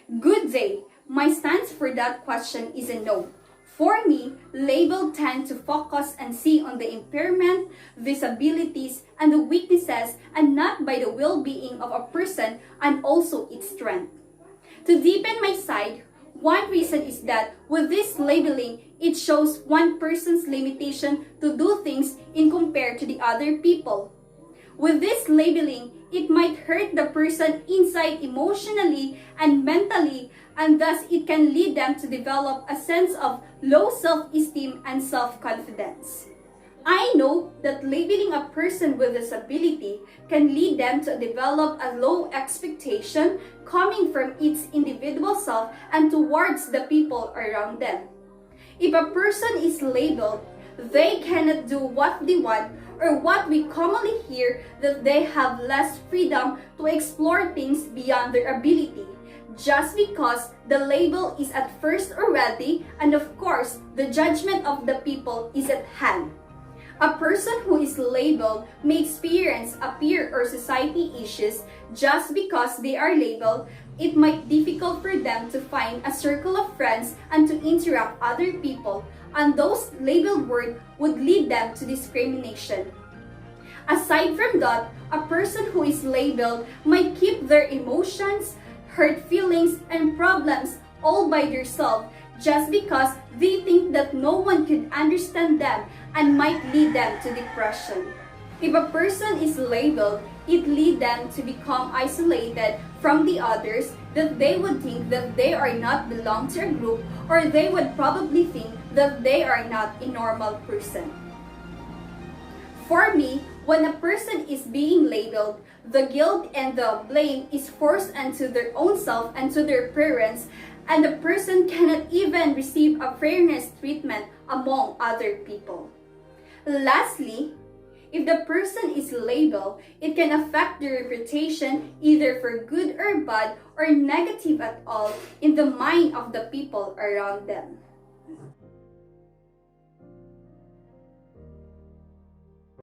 Good day. My stance for that question is a no. For me, labels tend to focus and see on the impairment, disabilities, and the weaknesses and not by the well-being of a person and also its strength. To deepen my side, one reason is that with this labeling, it shows one person's limitation to do things in compared to the other people. With this labeling, it might hurt the person inside emotionally and mentally, and thus it can lead them to develop a sense of low self-esteem and self-confidence. I know that labeling a person with disability can lead them to develop a low expectation coming from its individual self and towards the people around them. If a person is labeled, they cannot do what they want, or what we commonly hear that they have less freedom to explore things beyond their ability, just because the label is at first already, and of course, the judgment of the people is at hand. A person who is labeled may experience a peer or society issues just because they are labeled. It might be difficult for them to find a circle of friends and to interact with other people, and those labeled words would lead them to discrimination. Aside from that, a person who is labeled might keep their emotions, hurt feelings, and problems all by themselves just because they think that no one could understand them and might lead them to depression. If a person is labeled, it leads them to become isolated from the others, that they would think that they are not belong to a group, or they would probably think that they are not a normal person. For me, when a person is being labeled, the guilt and the blame is forced onto their own self and to their parents, and the person cannot even receive a fairness treatment among other people. Lastly, if the person is labeled, it can affect their reputation either for good or bad or negative at all in the mind of the people around them.